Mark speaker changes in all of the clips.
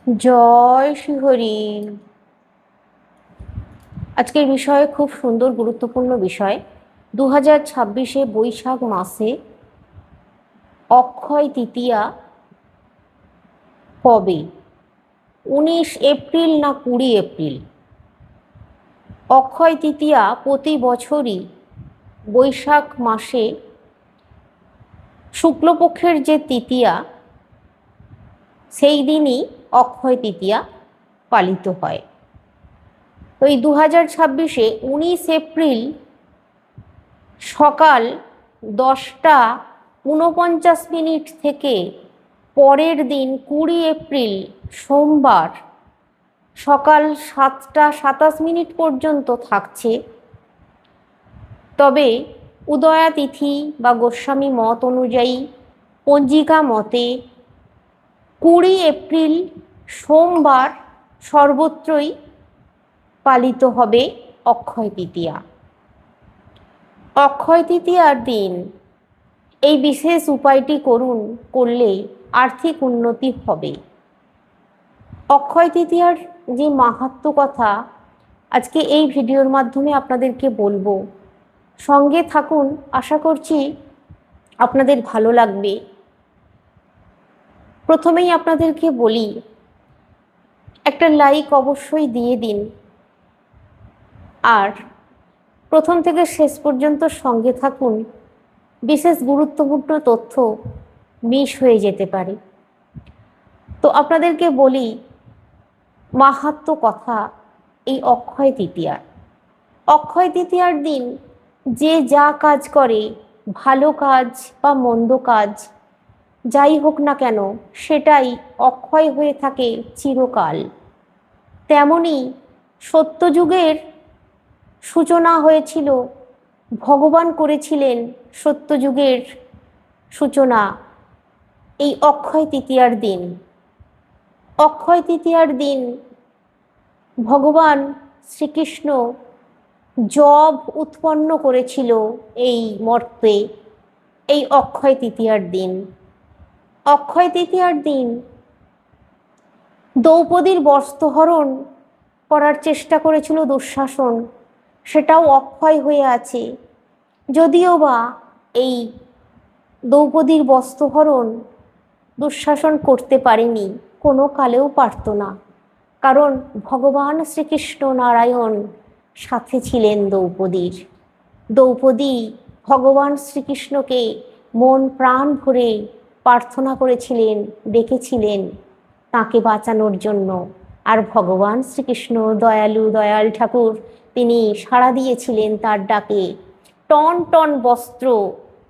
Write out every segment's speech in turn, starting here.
Speaker 1: জয় শ্রীহরি। আজকের বিষয় খুব সুন্দর গুরুত্বপূর্ণ বিষয়। 2026 বৈশাখ মাসে অক্ষয় তৃতীয়া কবে? 19 এপ্রিল না 20 এপ্রিল? অক্ষয় তৃতীয়া প্রতি বছরই বৈশাখ মাসে শুক্লপক্ষের যে তৃতীয়া সেই দিনই অক্ষয় তৃতীয়া পালিত হয়। তো এই 2026 19 এপ্রিল সকাল 10টা 49 থেকে পরের দিন 20 এপ্রিল সোমবার সকাল 7টা 27 পর্যন্ত থাকছে। তবে উদয়া তিথি বা গোস্বামী মত অনুযায়ী পঞ্জিকা মতে 20 এপ্রিল সোমবার সর্বত্রই পালিত হবে অক্ষয় তৃতীয়া। অক্ষয় তৃতীয়ার দিন এই বিশেষ উপায়টি করলে আর্থিক উন্নতি হবে। অক্ষয় তৃতীয়ার যে মাহাত্ম্য কথা আজকে এই ভিডিওর মাধ্যমে আপনাদেরকে বলবো, সঙ্গে থাকুন। আশা করছি আপনাদের ভালো লাগবে। প্রথমেই আপনাদেরকে বলি, একটা লাইক অবশ্যই দিয়ে দিন, আর প্রথম থেকে শেষ পর্যন্ত সঙ্গে থাকুন। বিশেষ গুরুত্বপূর্ণ তথ্য মিস হয়ে যেতে পারে। তো আপনাদেরকে বলি মাহাত্ম্য কথা এই অক্ষয় তৃতীয়ার। অক্ষয় তৃতীয়ার দিন যে যা কাজ করে, ভালো কাজ বা মন্দ কাজ যাই হোক না কেন, সেটাই অক্ষয় হয়ে থাকে চিরকাল। তেমনি সত্যযুগের সূচনা হয়েছিল, ভগবান করেছিলেন সত্যযুগের সূচনা এই অক্ষয় তৃতীয়ার দিন। অক্ষয় তৃতীয়ার দিন ভগবান শ্রীকৃষ্ণ যব উৎপন্ন করেছিল এই মর্তে, এই অক্ষয় তৃতীয়ার দিন। অক্ষয় তৃতীয়ার দিন দ্রৌপদীর বস্ত্রহরণ করার চেষ্টা করেছিল দুঃশাসন, সেটাও অক্ষয় হয়ে আছে। যদিও বা এই দ্রৌপদীর বস্ত্রহরণ দুঃশাসন করতে পারেনি, কোনো কালেও পারত না, কারণ ভগবান শ্রীকৃষ্ণ নারায়ণ সাথে ছিলেন দ্রৌপদীর। দ্রৌপদী ভগবান শ্রীকৃষ্ণকে মন প্রাণ ভরে প্রার্থনা করেছিলেন, ডেকেছিলেন তাকে বাঁচানোর জন্য। আর ভগবান শ্রীকৃষ্ণ দয়ালু দয়াল ঠাকুর, তিনি সাড়া দিয়েছিলেন তার ডাকে। টন টন বস্ত্র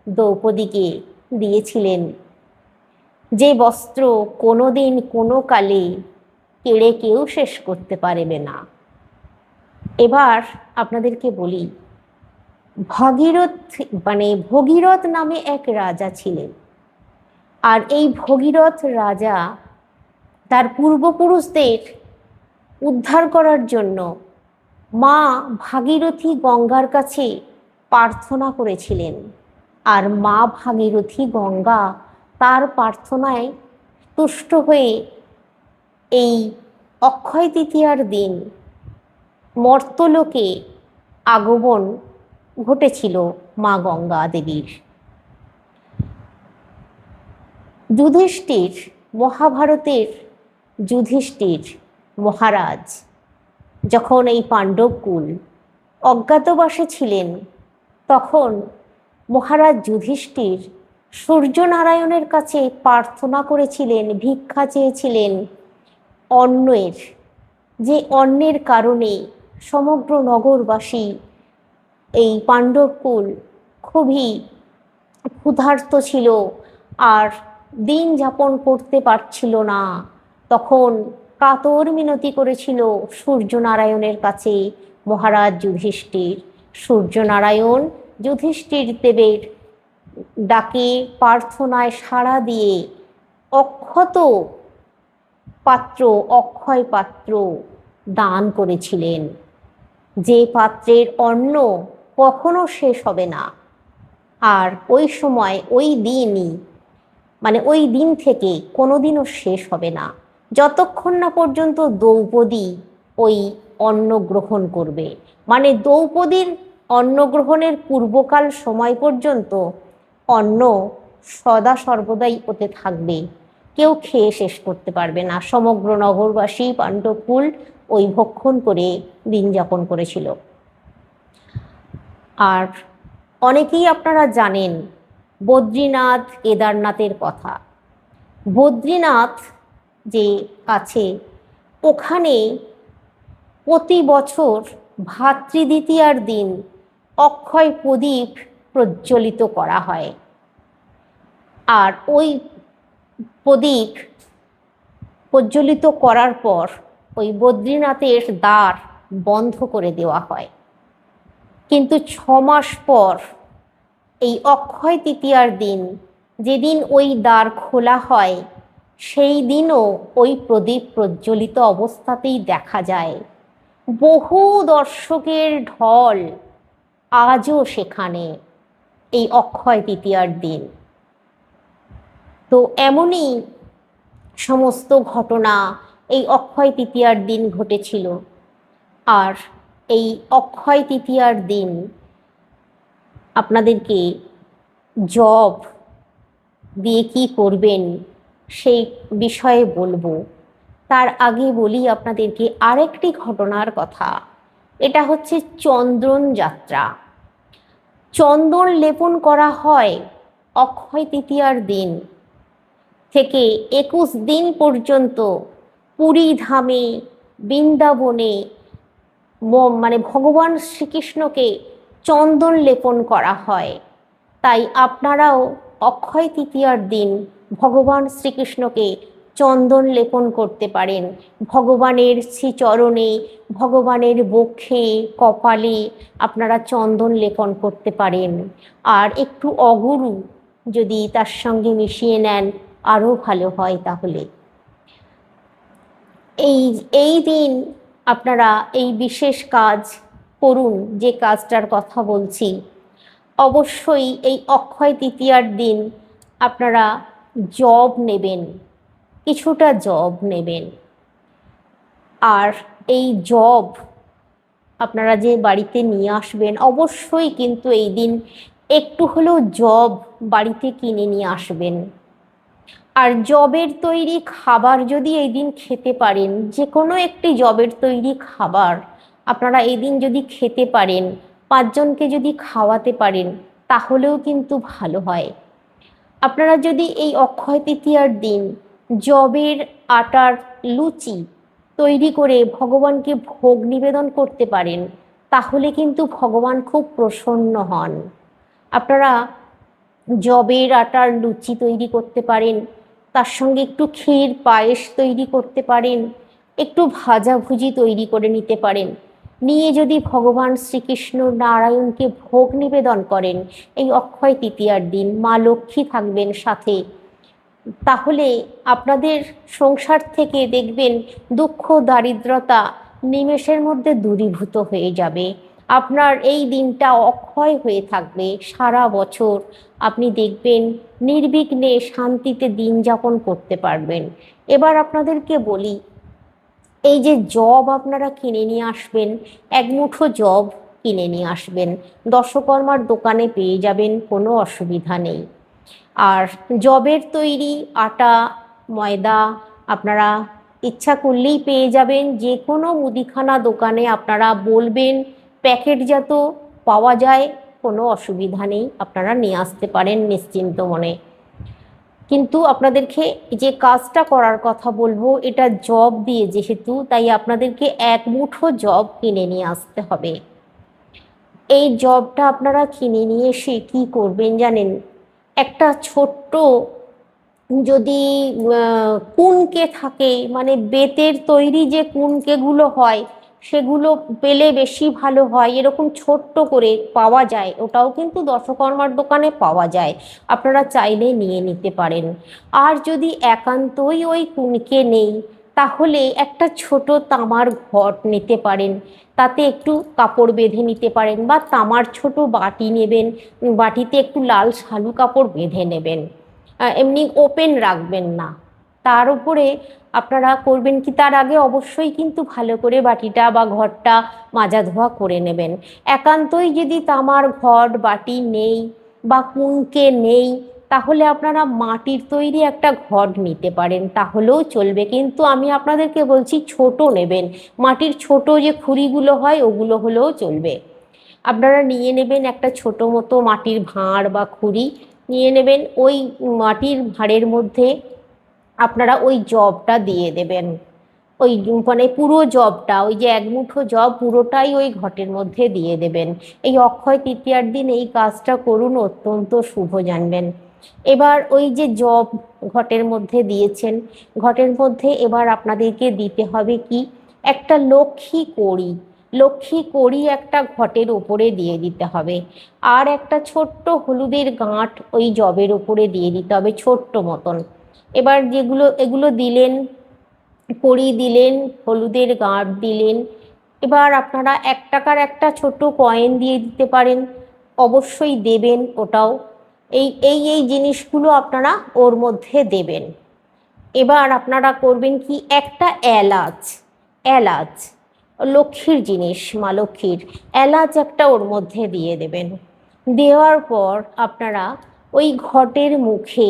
Speaker 1: দ্রৌপদীকে দিয়েছিলেন, যে বস্ত্র কোনোদিন কোনো কালে কেড়ে কেউ শেষ করতে পারবে না। এবার আপনাদেরকে বলি, ভগীরথ নামে এক রাজা ছিলেন। আর এই ভগীরথ রাজা তার পূর্বপুরুষদের উদ্ধার করার জন্য মা ভাগীরথী গঙ্গার কাছে প্রার্থনা করেছিলেন। আর মা ভাগীরথী গঙ্গা তার প্রার্থনায় তুষ্ট হয়ে এই অক্ষয় তৃতীয়ার দিন মর্তলোকে আগমন ঘটেছিল মা গঙ্গা দেবীর। যুধিষ্ঠির, মহাভারতের যুধিষ্ঠির মহারাজ যখন এই পাণ্ডবকুল অজ্ঞাতবাসে ছিলেন, তখন মহারাজ যুধিষ্ঠির সূর্যনারায়ণের কাছে প্রার্থনা করেছিলেন, ভিক্ষা চেয়েছিলেন অন্নের, যে অন্নের কারণে সমগ্র নগরবাসী এই পাণ্ডবকুল খুবই ক্ষুধার্ত ছিল আর দিন যাপন করতে পারছিল না। তখন কাতর মিনতি করেছিল সূর্যনারায়ণের কাছে মহারাজ যুধিষ্ঠির। সূর্যনারায়ণ যুধিষ্ঠির দেবের ডাকে প্রার্থনায় সাড়া দিয়ে অক্ষত পাত্র, অক্ষয় পাত্র দান করেছিলেন, যে পাত্রের অন্ন কখনো শেষ হবে না। আর ওই সময় ওই দিনই ওই দিন থেকে কোনোদিনও শেষ হবে না। যতক্ষণ না পর্যন্ত দ্রৌপদী ওই অন্ন গ্রহণ করবে। মানে দ্রৌপদীর অন্ন গ্রহণের পূর্বকাল সময় পর্যন্ত অন্ন সদা সর্বদাই ওতে থাকবে, কেউ খেয়ে শেষ করতে পারবে না। সমগ্র নগরবাসী পাণ্ডবকুল ওই ভক্ষণ করে দিন যাপন করেছিল। আর অনেকেই আপনারা জানেন বদ্রীনাথ কেদারনাথের কথা। বদ্রীনাথ যে আছে ওখানে প্রতি বছর ভাতৃদ্বিতীয়ার দিন অক্ষয় প্রদীপ প্রজ্বলিত করা হয়। আর ওই প্রদীপ প্রজ্বলিত করার পর ওই বদ্রীনাথের দ্বার বন্ধ করে দেওয়া হয়। কিন্তু 6 মাস পর এই অক্ষয় তৃতীয়ার দিন, যেদিন ওই দ্বার খোলা হয়, সেই দিনও ওই প্রদীপ প্রজ্বলিত অবস্থাতেই দেখা যায়। বহু দর্শকের ঢল আজও সেখানে এই অক্ষয় তৃতীয়ার দিন। তো এমনই সমস্ত ঘটনা এই অক্ষয় তৃতীয়ার দিন ঘটেছিল। আর এই অক্ষয় তৃতীয়ার দিন আপনাদেরকে জব দিয়ে কি করবেন সেই বিষয়ে বলবো। তার আগে বলি আপনাদেরকে আরেকটি ঘটনার কথা। এটা হচ্ছে চন্দন যাত্রা। চন্দন লেপন করা হয় অক্ষয় তৃতীয়ার দিন থেকে 21 দিন পর্যন্ত পুরী ধামে বৃন্দাবনে মানে ভগবান শ্রীকৃষ্ণকে চন্দন লেপন করা হয়। তাই আপনারাও অক্ষয় তৃতীয়ার দিন ভগবান শ্রীকৃষ্ণকে চন্দন লেপন করতে পারেন। ভগবানের শ্রীচরণে, ভগবানের বক্ষে, কপালে আপনারা চন্দন লেপন করতে পারেন। আর একটু অগুরু যদি তার সঙ্গে মিশিয়ে নেন আরও ভালো হয়। তাহলে এই দিন আপনারা এই বিশেষ কাজ করুন, যে কাজটার কথা বলছি। অবশ্যই এই অক্ষয় তৃতীয়ার দিন আপনারা জব নেবেন, কিছুটা জব নেবেন। আর এই জব আপনারা যে বাড়িতে নিয়ে আসবেন, অবশ্যই কিন্তু এই দিন একটু হলেও জব বাড়িতে কিনে নিয়ে আসবেন। আর জবের তৈরি খাবার যদি এই দিন খেতে পারেন, যে কোনো একটি জবের তৈরি খাবার আপনারা এই দিন যদি খেতে পারেন, 5 জনকে যদি খাওয়াতে পারেন, তাহলেও কিন্তু ভালো হয়। আপনারা যদি এই অক্ষয় তৃতীয়ার দিন জবের আটার লুচি তৈরি করে ভগবানকে ভোগ নিবেদন করতে পারেন, তাহলে কিন্তু ভগবান খুব প্রসন্ন হন। আপনারা জবের আটার লুচি তৈরি করতে পারেন, তার সঙ্গে একটু ক্ষীর পায়েস তৈরি করতে পারেন, একটু ভাজাভুজি তৈরি করে নিতে পারেন। নিয়ে যদি ভগবান শ্রীকৃষ্ণ নারায়ণকে ভোগ নিবেদন করেন এই অক্ষয় তৃতীয়ার দিন, মা লক্ষ্মী থাকবেন সাথে, তাহলে আপনাদের সংসার থেকে দেখবেন দুঃখ দারিদ্রতা নিমেষের মধ্যে দূরীভূত হয়ে যাবে। আপনার এই দিনটা অক্ষয় হয়ে থাকবে। সারা বছর আপনি দেখবেন নির্বিঘ্নে শান্তিতে দিন যাপন করতে পারবেন। এবার আপনাদেরকে বলি, এই যে জব আপনারা কিনে নিয়ে আসবেন, এক মুঠো জব কিনে নিয়ে আসবেন, দশকর্মার দোকানে পেয়ে যাবেন, কোনো অসুবিধা নেই। আর জবের তৈরি আটা ময়দা আপনারা ইচ্ছা করলেই পেয়ে যাবেন। যে কোনো মুদিখানা দোকানে আপনারা বলবেন প্যাকেটজাত পাওয়া যায়, কোনো অসুবিধা নেই, আপনারা নিয়ে আসতে পারেন নিশ্চিন্ত মনে। কিন্তু আপনাদেরকে যে কাজটা করার কথা বলবো, এটা জব দিয়ে যেহেতু, তাই আপনাদেরকে এক মুঠো জব কিনে নিয়ে আসতে হবে। এই জবটা আপনারা কিনে নিয়ে এসে কী করবেন জানেন? একটা ছোট্ট যদি কুনকে থাকে, মানে বেতের তৈরি যে কুনকেগুলো হয়, সেগুলো পেলে বেশি ভালো হয়। এরকম ছোট্ট করে পাওয়া যায়, ওটাও কিন্তু দশকর্মার দোকানে পাওয়া যায়, আপনারা চাইলে নিয়ে নিতে পারেন। আর যদি একান্তই ওই কুনকে নেই, তাহলে একটা ছোট তামার ঘট নিতে পারেন, তাতে একটু কাপড় বেঁধে নিতে পারেন, বা তামার ছোট বাটি নেবেন, বাটিতে একটু লাল শালু কাপড় বেঁধে নেবেন। এমনি ওপেন রাখবেন না, তার উপরে আপনারা করবেন কি, তার আগে অবশ্যই কিন্তু ভালো করে বাটিটা বা ঘরটা মাজা ধোয়া করে নেবেন। একান্তই যদি তামার ঘট বাটি নেই বা কুনকে নেই, তাহলে আপনারা মাটির তৈরি একটা ঘট নিতে পারেন, তাহলেও চলবে। কিন্তু আমি আপনাদেরকে বলছি ছোট নেবেন, মাটির ছোট যে খুঁড়িগুলো হয় ওগুলো হলেও চলবে। আপনারা নিয়ে নেবেন একটা ছোট মতো মাটির ভাঁড় বা খুঁড়ি নিয়ে নেবেন। ওই মাটির ভাঁড়ের মধ্যে আপনারা ওই জবটা দিয়ে দেবেন। ওই মানে পুরো জবটা, ওই যে এক মুঠো জব পুরোটাই ওই ঘটের মধ্যে দিয়ে দেবেন। এই অক্ষয় তৃতীয়ার দিন এই কাজটা করুন, অত্যন্ত শুভ জানবেন। এবার ওই যে জব ঘটের মধ্যে দিয়েছেন, ঘটের মধ্যে এবার আপনাদেরকে দিতে হবে কি, একটা লক্ষ্মী কড়ি। লক্ষ্মী কড়ি একটা ঘটের উপরে দিয়ে দিতে হবে। আর একটা ছোট্ট হলুদের গাঁট ওই জবের উপরে দিয়ে দিতে হবে, ছোট্ট মতন। এবার এগুলো দিলেন, কড়ি দিলেন, হলুদের গাঁট দিলেন। এবার আপনারা 1 টাকার একটা ছোট কয়েন দিয়ে দিতে পারেন, অবশ্যই দেবেন ওটাও। এই জিনিসগুলো আপনারা ওর মধ্যে দেবেন। এবার আপনারা করবেন কি, একটা এলাচ, এলাচ লক্ষ্মীর জিনিস, মা লক্ষ্মীর, এলাচ একটা ওর মধ্যে দিয়ে দেবেন। দেওয়ার পর আপনারা ওই ঘটের মুখে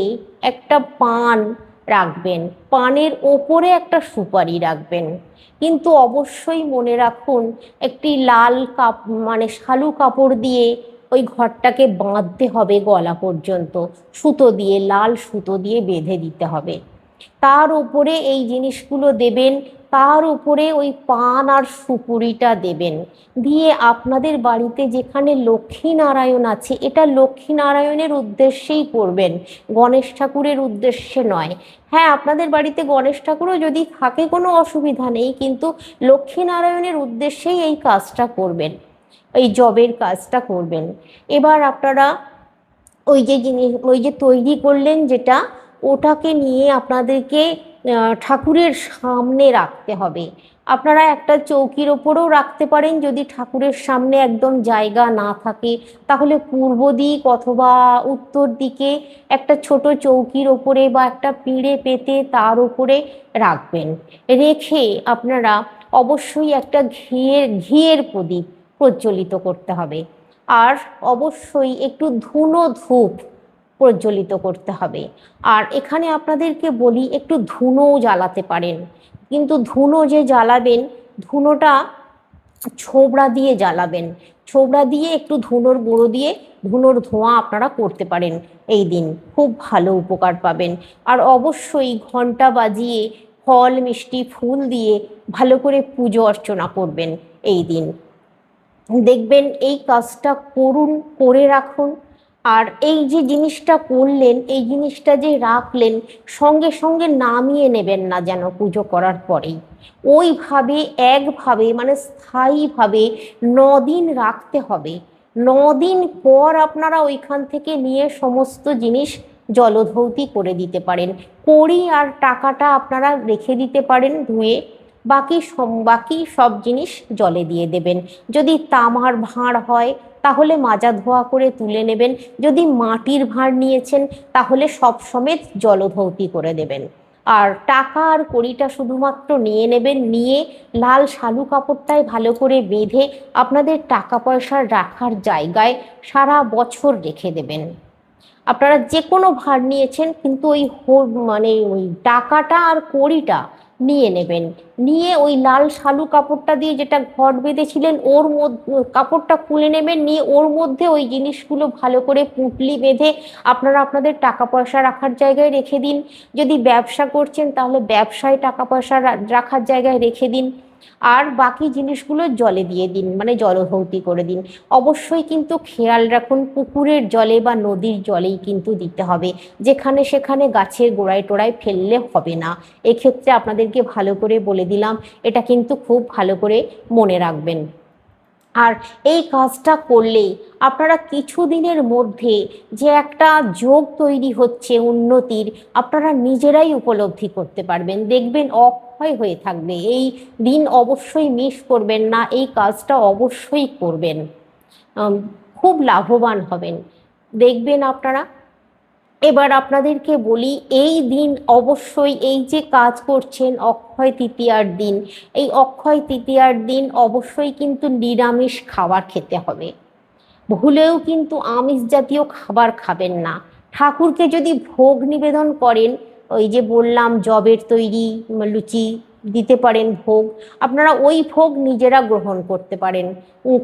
Speaker 1: একটা পান রাখবেন, পানের ওপরে একটা সুপারি রাখবেন। কিন্তু অবশ্যই মনে রাখুন, একটি লাল মানে শালু কাপড় দিয়ে ওই ঘরটাকে বাঁধতে হবে গলা পর্যন্ত, সুতো দিয়ে, লাল সুতো দিয়ে বেঁধে দিতে হবে। তার উপরে এই জিনিসগুলো দেবেন, তার উপরে ওই পান আর সুপুরিটা দেবেন। দিয়ে আপনাদের বাড়িতে যেখানে লক্ষ্মী নারায়ণ আছে, এটা লক্ষ্মী নারায়ণের উদ্দেশ্যেই করবেন, গণেশ ঠাকুরের উদ্দেশ্যে নয়। হ্যাঁ, আপনাদের বাড়িতে গণেশ ঠাকুরও যদি থাকে কোনো অসুবিধা নেই, কিন্তু লক্ষ্মী নারায়ণের উদ্দেশ্যেই এই কাজটা করবেন, এই জবের কাজটা করবেন। এবার আপনারা ওই যে তৈরি করলেন যেটা, ওটাকে নিয়ে আপনাদেরকে ঠাকুরের সামনে রাখতে হবে। আপনারা একটা চৌকির ওপরেও রাখতে পারেন, যদি ঠাকুরের সামনে একদম জায়গা না থাকে, তাহলে পূর্ব দিক অথবা উত্তর দিকে একটা ছোট চৌকির ওপরে বা একটা পিঁড়ে পেতে তার উপরে রাখবেন। রেখে আপনারা অবশ্যই একটা ঘিয়ের প্রদীপ প্রজ্বলিত করতে হবে। আর অবশ্যই একটু ধুনো ধূপ প্রজ্বলিত করতে হবে। আর এখানে আপনাদেরকে বলি, একটু ধুনোও জ্বালাতে পারেন, কিন্তু ধুনো যে জ্বালাবেন, ধুনোটা ছোবড়া দিয়ে জ্বালাবেন। ছোবড়া দিয়ে একটু ধুনোর গুঁড়ো দিয়ে ধুনোর ধোঁয়া আপনারা করতে পারেন এই দিন, খুব ভালো উপকার পাবেন। আর অবশ্যই ঘন্টা বাজিয়ে ফল মিষ্টি ফুল দিয়ে ভালো করে পুজো অর্চনা করবেন এই দিন। দেখবেন এই কাজটা করুন, করে রাখুন। আর এই যে জিনিসটা করলেন, এই জিনিসটা যে রাখলেন, সঙ্গে সঙ্গে নামিয়ে নেবেন না যেন পুজো করার পরেই। ওইভাবে একভাবে মানে স্থায়ীভাবে 9 দিন রাখতে হবে। 9 দিন পর আপনারা ওইখান থেকে নিয়ে সমস্ত জিনিস জলধৌতি করে দিতে পারেন। কড়ি আর টাকাটা আপনারা রেখে দিতে পারেন ধুয়ে, বাকি সব জিনিস জলে দিয়ে দেবেন। যদি তামার ভাঁড় হয় তাহলে মাজা ধোয়া করে তুলে নেবেন, যদি মাটির ভাঁড় নিয়েছেন তাহলে সব সমেত জলধৌতি করে দেবেন। আর টাকা আর কড়িটা শুধুমাত্র নিয়ে নেবেন, নিয়ে লাল শালু কাপড়টায় ভালো করে বেঁধে আপনাদের টাকা পয়সা রাখার জায়গায় সারা বছর রেখে দেবেন। আপনারা যে কোনো ভার নিয়েছেন, কিন্তু মানে ওই টাকাটা আর কড়িটা নিয়ে নেবেন। নিয়ে ওই লাল শালু কাপড়টা দিয়ে যেটা ঘট বেঁধেছিলেন ওর মধ্যে কাপড়টা খুলে নেবেন, নিয়ে ওর মধ্যে ওই জিনিসগুলো ভালো করে পুঁটলি বেঁধে আপনারা আপনাদের টাকা পয়সা রাখার জায়গায় রেখে দিন। যদি ব্যবসা করছেন তাহলে ব্যবসায় টাকা পয়সা রাখার জায়গায় রেখে দিন। আর বাকি জিনিসগুলো জলে দিয়ে দিন, মানে জলধৌতি করে দিন। অবশ্যই কিন্তু খেয়াল রাখুন, পুকুরের জলে বা নদীর জলেই কিন্তু দিতে হবে, যেখানে সেখানে গাছের গোড়ায় টোড়ায় ফেললে হবে না। এক্ষেত্রে আপনাদেরকে ভালো করে বলে দিলাম, এটা কিন্তু খুব ভালো করে মনে রাখবেন। আর এই কাজটা করলেই আপনারা কিছুদিনের মধ্যে যে একটা যোগ তৈরি হচ্ছে উন্নতির, আপনারা নিজেরাই উপলব্ধি করতে পারবেন। দেখবেন অক্ষয় হয়ে থাকবে এই দিন, অবশ্যই মিস করবেন না, এই কাজটা অবশ্যই করবেন। খুব লাভবান হবেন দেখবেন আপনারা। এবার আপনাদেরকে বলি, এই দিন অবশ্যই এই যে কাজ করছেন অক্ষয় তৃতীয়ার দিন, এই অক্ষয় তৃতীয়ার দিন অবশ্যই কিন্তু নিরামিষ খাবার খেতে হবে। ভুলেও কিন্তু আমিষ জাতীয় খাবার খাবেন না। ঠাকুরকে যদি ভোগ নিবেদন করেন, ওই যে বললাম যবের তৈরি লুচি দিতে পারেন ভোগ, আপনারা ওই ভোগ নিজেরা গ্রহণ করতে পারেন,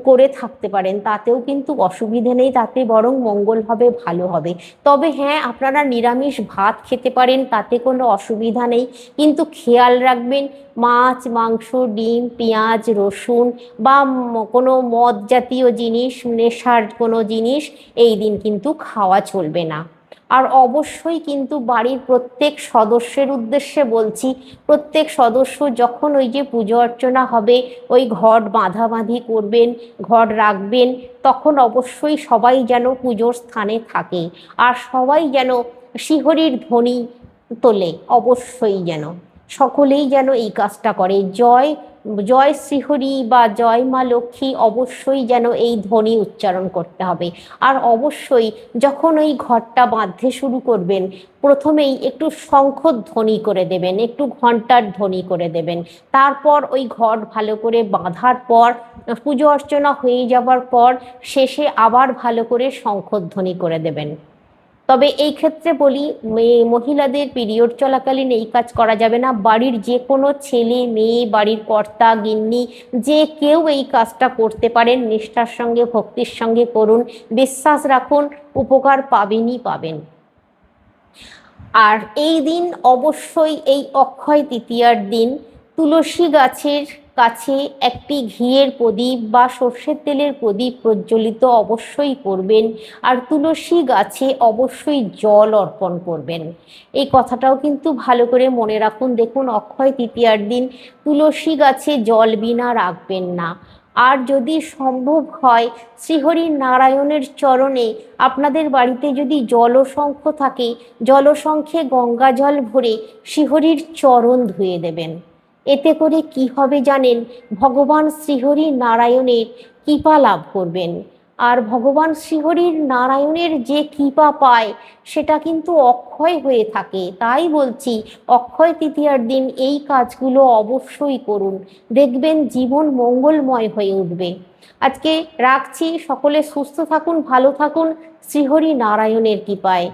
Speaker 1: করে থাকতে পারেন, তাতেও কিন্তু অসুবিধে নেই, তাতে বরং মঙ্গল হবে, ভালো হবে। তবে হ্যাঁ, আপনারা নিরামিষ ভাত খেতে পারেন, তাতে কোনো অসুবিধা নেই, কিন্তু খেয়াল রাখবেন মাছ মাংস ডিম পেঁয়াজ রসুন বা কোনো মদ জাতীয় জিনিস, নেশার কোনো জিনিস এই দিন কিন্তু খাওয়া চলবে না। আর অবশ্যই কিন্তু বাড়ির প্রত্যেক সদস্যের উদ্দেশ্যে বলছি, প্রত্যেক সদস্য যখন ওই যে পুজো অর্চনা হবে, ওই ঘট বাঁধাবাঁধি করবেন, ঘট রাখবেন, তখন অবশ্যই সবাই যেন পুজোর স্থানে থাকে, আর সবাই যেন শ্রীহরির ধ্বনি তোলে, অবশ্যই যেন সকলেই যেন এই কাজটা করে। জয় জয় শ্রীহরি বা জয় মা লক্ষ্মী, অবশ্যই যেন এই ধ্বনি উচ্চারণ করতে হবে। আর অবশ্যই যখন ওই ঘরটা বাঁধতে শুরু করবেন, প্রথমেই একটু শঙ্খধ্বনি করে দেবেন, একটু ঘণ্টার ধ্বনি করে দেবেন। তারপর ওই ঘট ভালো করে বাঁধার পর, পুজো অর্চনা হয়ে যাবার পর শেষে আবার ভালো করে শঙ্খধ্বনি করে দেবেন। তবে এই ক্ষেত্রে বলি, মহিলাদের পিরিয়ড চলাকালীন এই কাজ করা যাবে না। বাড়ির যে কোনো ছেলে মেয়ে, বাড়ির কর্তা গিন্নি, যে কেউ এই কাজটা করতে পারেন, নিষ্ঠার সঙ্গে ভক্তির সঙ্গে করুন, বিশ্বাস রাখুন উপকার পাবেনই পাবেন। আর এই দিন অবশ্যই, এই অক্ষয় তৃতীয়ার দিন তুলসী গাছের কাছে একটি ঘিয়ের প্রদীপ বা সর্ষের তেলের প্রদীপ প্রজ্বলিত অবশ্যই করবেন। আর তুলসী গাছে অবশ্যই জল অর্পণ করবেন। এই কথাটাও কিন্তু ভালো করে মনে রাখুন। দেখুন, অক্ষয় তৃতীয়ার দিন তুলসী গাছে জল বিনা রাখবেন না। আর যদি সম্ভব হয়, শ্রীহরি নারায়ণের চরণে আপনাদের বাড়িতে যদি জলশঙ্খ থাকে, জলশঙ্খে গঙ্গা জল ভরে শ্রীহরির চরণ ধুয়ে দেবেন। এতে করে কি হবে জানেন? ভগবান শ্রীহরি নারায়ণের কৃপা লাভ করবেন। আর ভগবান শ্রীহরির নারায়ণের যে কৃপা পায়, সেটা কিন্তু অক্ষয় হয়ে থাকে। তাই বলছি, অক্ষয় তৃতীয়ার দিন এই কাজগুলো অবশ্যই করুন, দেখবেন জীবন মঙ্গলময় হয়ে উঠবে। আজকে রাখছি, সকলে সুস্থ থাকুন, ভালো থাকুন, শ্রীহরি নারায়ণের কৃপায়।